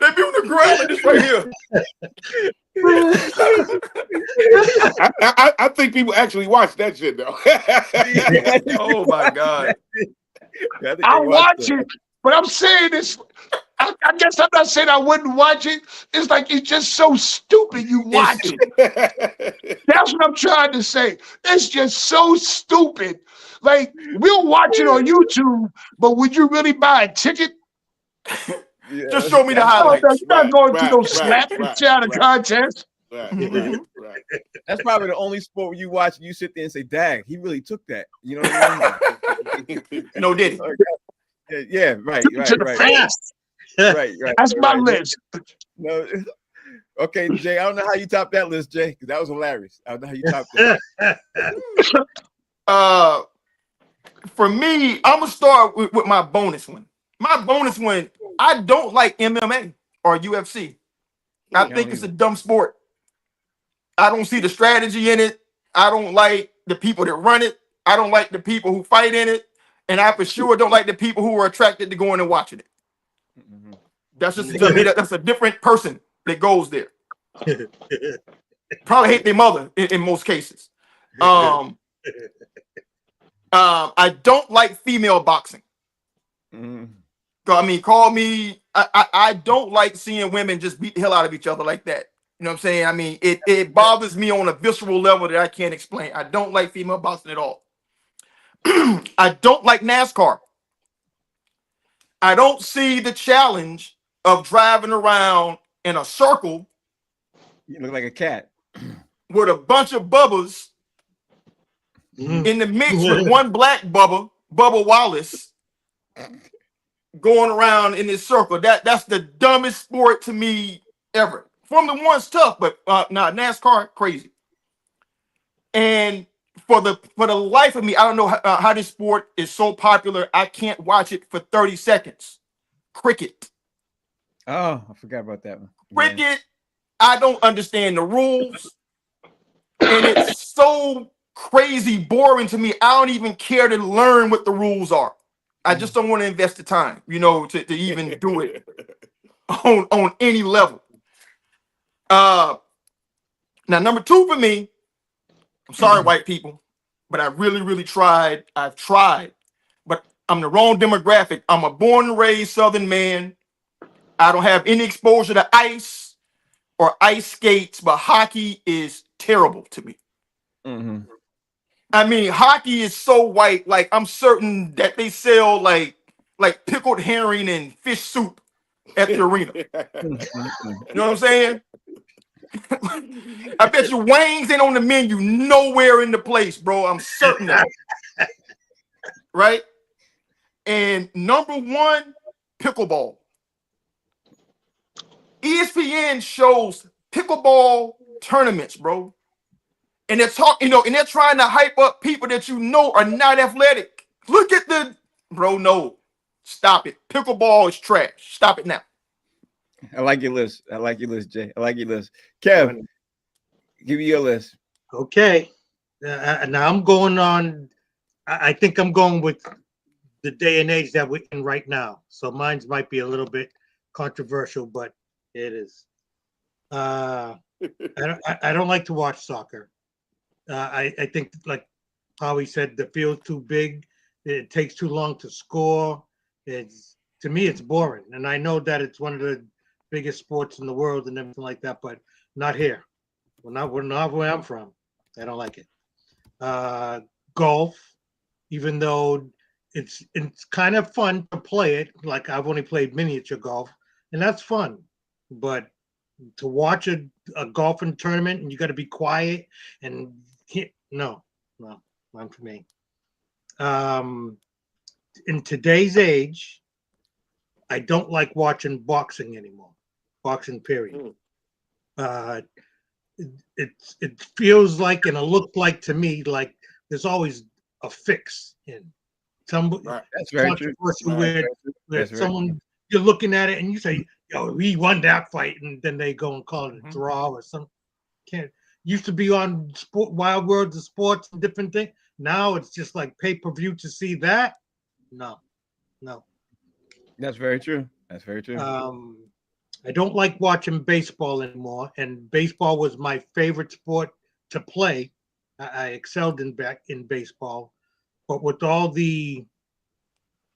They be on the ground like this right here. I think people actually watch that shit though. Oh my God. I watch it, but I'm saying this. I guess I'm not saying I wouldn't watch it. It's like it's just so stupid you watch it. That's what I'm trying to say. It's just so stupid Like, we'll watch it on YouTube, but would you really buy a ticket? Yeah, Just show me the No, highlights. you're not going to no right, slap and right, shout right. contest. Right, Mhm. right. that's probably the only sport you watch and you sit there and say, "Dag, he really took that." You know what I mean? No, did he? Yeah, right, Took it to the right, face. right. That's my right. list. No, okay, Jay. I don't know how you top that list, Jay, because that was hilarious. I don't know how you top that. For me, I'm gonna start with my bonus one. My bonus one, I don't like MMA or UFC. I don't think it's a either. dumb sport. I don't see the strategy in it. I don't like the people that run it. I don't like the people who fight in it. And I for sure don't like the people who are attracted to going and watching it. Mhm. That's just to me, that's a different person that goes there. Probably hate their mother in most cases. I don't like female boxing. Mhm. I mean, call me. I don't like seeing women just beat the hell out of each other like that. You know what I'm saying? I mean, it bothers me on a visceral level that I can't explain. I don't like female boxing at all. I don't like NASCAR. I don't see the challenge of driving around in a circle You look like a cat. with a bunch of bubbas in the mix with one black Bubba Wallace, going around in this circle. That's the dumbest sport to me ever. Formula One's tough, but NASCAR crazy. And for the life of me, I don't know how this sport is so popular. I can't watch it for 30 seconds. Cricket. Oh, I forgot about that one. Cricket. Yeah. I don't understand the rules, and it's so crazy boring to me. I don't even care to learn what the rules are. I just don't want to invest the time, to even do it on any level. Now, number two for me, I'm sorry, white people, but I really, really tried. I've tried, but I'm the wrong demographic. I'm a born and raised Southern man. I don't have any exposure to ice or ice skates, but hockey is terrible to me. Mhm. I mean, hockey is so white. Like, I'm certain that they sell like pickled herring and fish soup at the arena. You know what I'm saying? I bet you wings ain't on the menu nowhere in the place, bro. I'm certain of it. Right? And number one, pickleball. ESPN shows pickleball tournaments, bro. And they're talking, and they're trying to hype up people that are not athletic. Look at no. Stop it. Pickleball is trash. Stop it now. I like your list. Jay. I like your list. Kev, give me your list. Okay. Now I'm going on. I think I'm going with the day and age that we're in right now. So mine's might be a little bit controversial, but it is. I don't like to watch soccer. I think, like Howie said, the field's too big. It takes too long to score. To me, it's boring. And I know that it's one of the biggest sports in the world and everything like that, but not here. We're not where I'm from. I don't like it. Golf, even though it's kind of fun to play it. Like, I've only played miniature golf, and that's fun. But to watch a golfing tournament and you got to be quiet and no, not for me. In today's age, I don't like watching boxing anymore. Boxing, period. It feels like, and it looked like to me, like there's always a fix in some That's very true. Where someone, you're looking at it and you say, "Yo, he won that fight," and then they go and call it a draw or something. Used to be on Wild Worlds of Sports and different things. Now it's just like pay-per-view to see that. No. That's very true. I don't like watching baseball anymore, and baseball was my favorite sport to play. I excelled in baseball, but with all the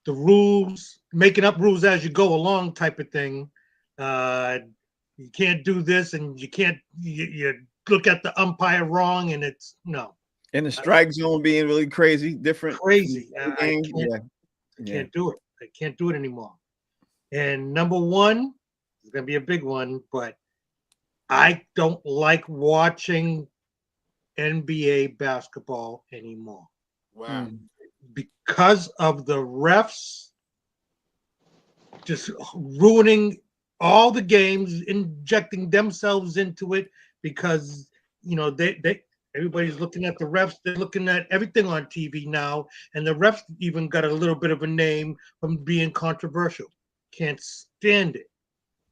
rules, making up rules as you go along type of thing, you can't do this, and you can't. You look at the umpire wrong, and it's no. And the strike zone being really crazy, different. Crazy. Yeah. Can't do it. I can't do it anymore. And number one is gonna be a big one, but I don't like watching NBA basketball anymore Wow. because of the refs just ruining all the games, injecting themselves into it because they everybody's looking at the refs. They're looking at everything on TV now, and the refs even got a little bit of a name from being controversial. Can't stand it.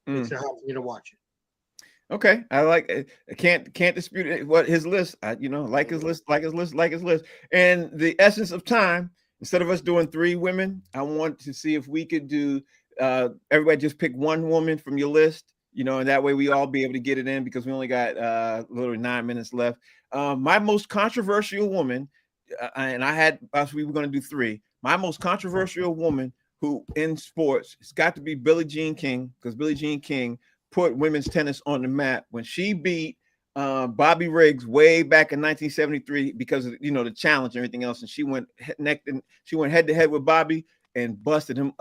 Makes it hard for me to watch it. Okay, I like it. I can't dispute it. What his list, like his list. And the essence of time, instead of us doing 3 women, I want to see if we could do everybody just pick 1 woman from your list, and that way we all be able to get it in because we only got literally 9 minutes left. My most controversial woman, and we were going to do 3. My most controversial woman who in sports, it's got to be Billie Jean King, because Billie Jean King put women's tennis on the map when she beat Bobby Riggs way back in 1973 because of the challenge and everything else, and she went head to head with Bobby and busted him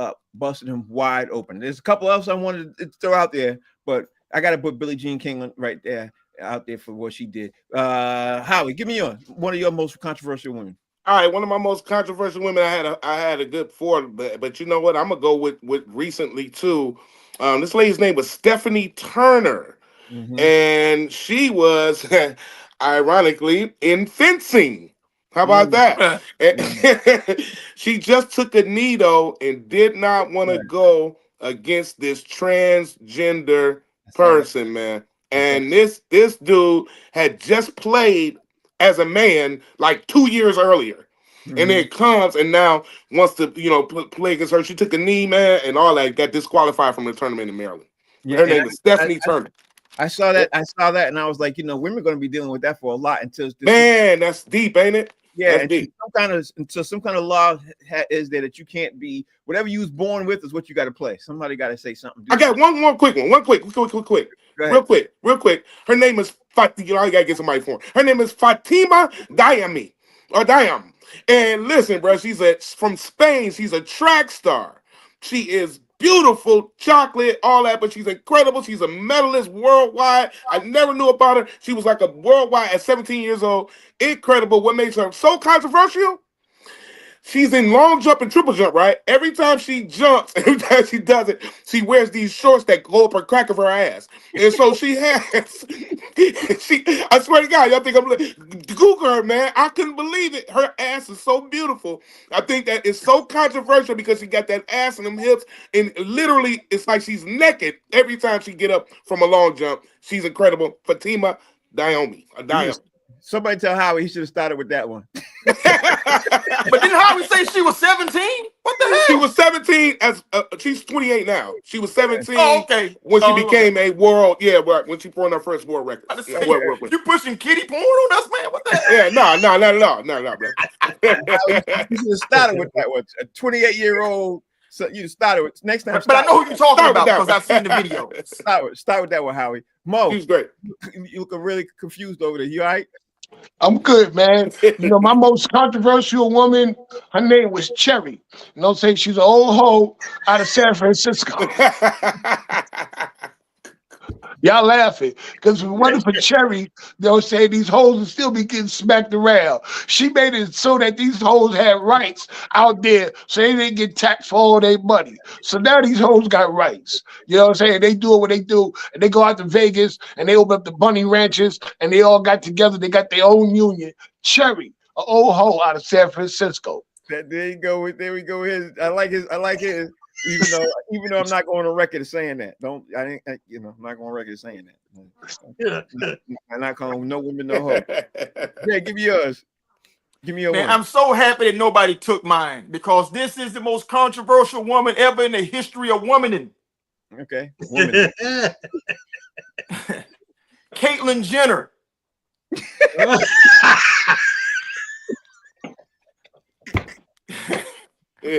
wide open. There's a couple else I wanted to throw out there, but I got to put Billie Jean King right there out there for what she did. Howie, give me one of your most controversial women. All right, one of my most controversial women. I had a good 4, but you know what? I'm gonna go with recently too. This lady's name was Stephanie Turner, and she was ironically in fencing. How about that? She just took a knee though and did not want to go against this transgender person, man. And this dude had just played as a man like 2 years earlier. And then comes and now wants to, play against her. She took a knee, man, and all that. Got disqualified from the tournament in Maryland. Yeah, her name is Stephanie Turner. I saw that, and I was like, women are going to be dealing with that for a lot until that's deep, ain't it? Yeah, that's deep. Some kind of law is there that you can't be whatever you was born with is what you got to play. Somebody got to say something. I got one more quick one. Real quick. Her name is Fatima. I gotta get somebody for her. Her name is Fatima Diame. And listen, bro, she's from Spain. She's a track star. She is beautiful, chocolate, all that, but she's incredible. She's a medalist worldwide. I never knew about her. She was like a worldwide at 17 years old. Incredible. What makes her so controversial? She's in long jump and triple jump, right? Every time she jumps, every time she does it, she wears these shorts that go up her crack of her ass. And so she has, I swear to God, y'all think I'm like, Google her, man. I couldn't believe it. Her ass is so beautiful. I think that it's so controversial because she got that ass and them hips, and literally it's like she's naked every time she get up from a long jump. She's incredible. Fatima Diame. Somebody tell Howie he should have started with that one. But didn't Howie say she was 17? What the hell? She was 17 she's 28 now. She was 17 when she became a world, when she brought her first world record. You pushing kitty porn on us, man? What the hell? Yeah, no, not at all. No, bro. You should have started with that one. A 28-year-old. So you started with next time. But I know who you're talking about because I've seen the video. Start with that one, Howie. Mo, he's great. You look really confused over there. You all right? I'm good, man. My most controversial woman, her name was Cherry. She's an old hoe out of San Francisco. Y'all laughing because if it wasn't for Cherry, they'll say these hoes would still be getting smacked around. She made it so that these hoes had rights out there so they didn't get taxed for all their money. So now these hoes got rights. You know what I'm saying? They do what they do, and they go out to Vegas and they open up the bunny ranches and they all got together. They got their own union. Cherry, an old hoe out of San Francisco. There we go. I like his. Even though I'm not going on record of saying that. I'm not going on record of saying that. I'm not calling no women no hoe. Yeah, give me yours. Give me your one. I'm so happy that nobody took mine because this is the most controversial woman ever in the history of womaning. Okay. Woman. Caitlyn Jenner. The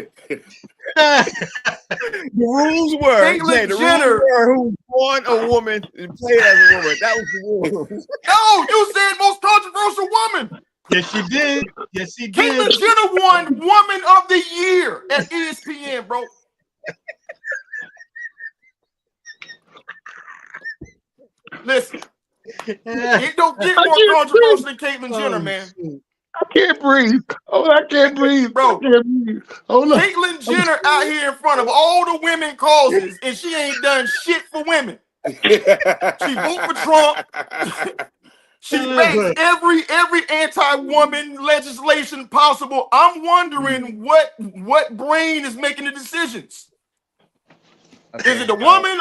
rules were Caitlyn Jenner who born a woman and played as a woman. That was the rule. No, you said most controversial woman. Yes, she did. Yes, she Caitlyn did. Jenner won Woman of the Year at ESPN, bro. Listen, it don't get more controversial than Caitlyn Jenner, man. I can't breathe. Oh, I can't breathe, Bro. I can't breathe. Oh no. Caitlyn Jenner out here in front of all the women causes, and she ain't done shit for women. She vote for Trump. She backs every anti-woman legislation possible. I'm wondering what brain is making the decisions. Okay. Is it the woman,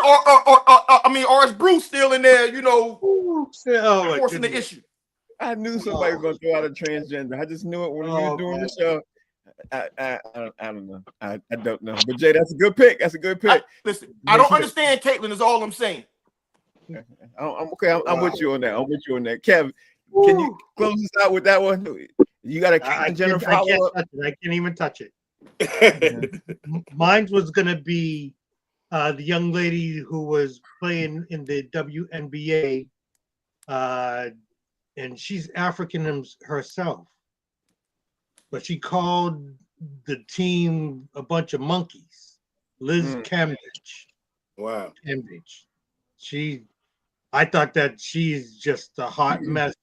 or is Bruce still in there? You know, forcing the issue. I knew somebody was gonna throw out a transgender. I just knew it when you were doing the show. I don't know. I don't know. But Jay, that's a good pick. That's a good pick. Listen, I don't understand Caitlyn. Is all I'm saying. I'm okay. I'm with you on that. I'm with you on that. Kev, can you close us out with that one? You got a Caitlyn Jenner follow up? I can't even touch it. Mine was gonna be the young lady who was playing in the WNBA, and she's African herself, but she called the team a bunch of monkeys. Liz Cambridge. Wow. Cambridge. I thought that she's just a hot mess,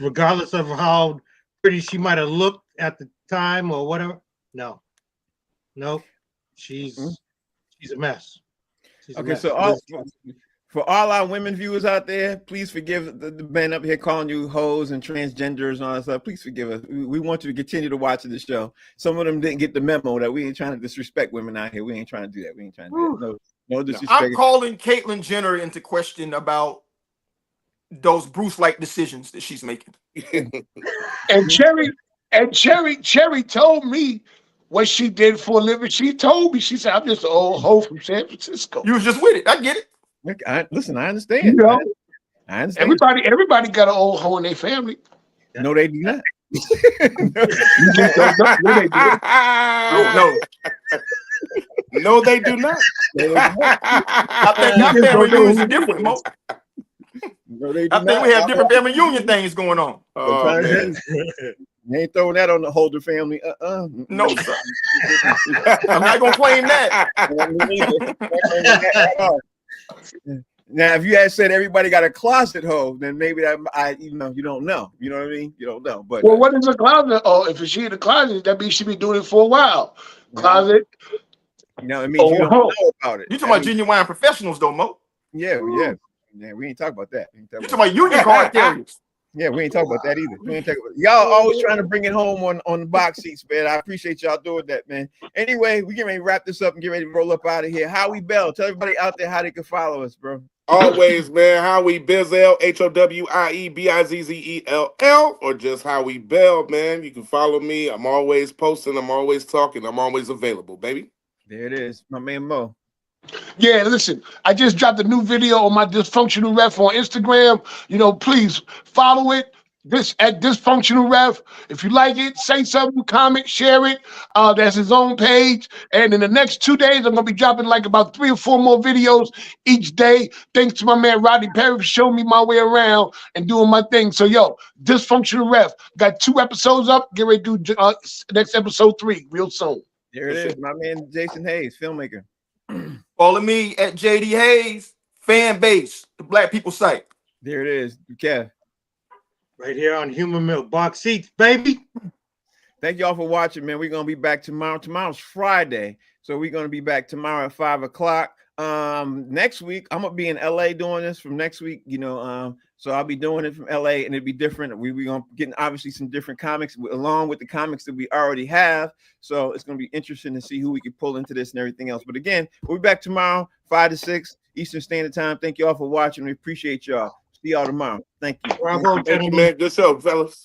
regardless of how pretty she might have looked at the time or whatever. No, she's a mess. She's a Okay, mess. so for all our women viewers out there, please forgive the man up here calling you hoes and transgenders and all that stuff. Please forgive us. We want you to continue to watch the show. Some of them didn't get the memo that we ain't trying to disrespect women out here. We ain't trying to do that. We ain't trying to do that. No disrespect. I'm calling Caitlyn Jenner into question about those Bruce-like decisions that she's making. And Cherry told me what she did for a living. She told me, she said, I'm just an old hoe from San Francisco. You was just with it. I get it. Listen, I understand. You know, I understand. Everybody got an old hoe in their family. No, they do not. No, they do not. I think our family unions are different, Mo. No, they do I think not. we have different family union things going on. Oh, man. You ain't throwing that on the Holder family. No, sir. I'm not gonna claim that. Now, if you had said everybody got a closet hoe, then maybe that you don't know. You know what I mean? You don't know. But well, what is a closet? Oh, if she in the closet, that means she be doing it for a while. Closet. You know, it means you don't know about it. You talking about genuine professionals, though, Mo? Yeah. We ain't talking about that. You talking about union card carriers? Yeah, we ain't talking about that either. We ain't talking about, y'all always trying to bring it home on the box seats, man. I appreciate y'all doing that, man. Anyway, we get ready to wrap this up and get ready to roll up out of here. Howie Bell, tell everybody out there how they can follow us, bro. Always, man. Howie Bizzell, HOWIE or just Howie Bell, man. You can follow me. I'm always posting. I'm always talking. I'm always available, baby. There it is, my man Mo. Yeah, listen, I just dropped a new video on my Dysfunctional Ref on Instagram. You know, please follow it. At Dysfunctional Ref. If you like it, say something, comment, share it. That's his own page. And in the next 2 days, I'm gonna be dropping like about 3 or 4 more videos each day. Thanks to my man Rodney Perry for showing me my way around and doing my thing. So yo, Dysfunctional Ref got 2 episodes up. Get ready to do next episode 3 real soon. There it is, my man Jason Hayes, filmmaker. Follow me at JD Hayes, fan base, the Black People site. There it is, Kev. Right here on Human Milk Box Seats, baby. Thank y'all for watching, man. We're gonna be back tomorrow. Tomorrow's Friday, so we're gonna be back tomorrow at 5 o'clock. Next week I'm gonna be in LA doing this from next week. So I'll be doing it from LA, and it'll be different. We're gonna get obviously some different comics along with the comics that we already have. So it's gonna be interesting to see who we can pull into this and everything else. But again, we'll be back tomorrow, 5 to 6 Eastern Standard Time. Thank you all for watching. We appreciate y'all. See y'all tomorrow. Thank you. Bravo, Thank you, man. Good show, fellas.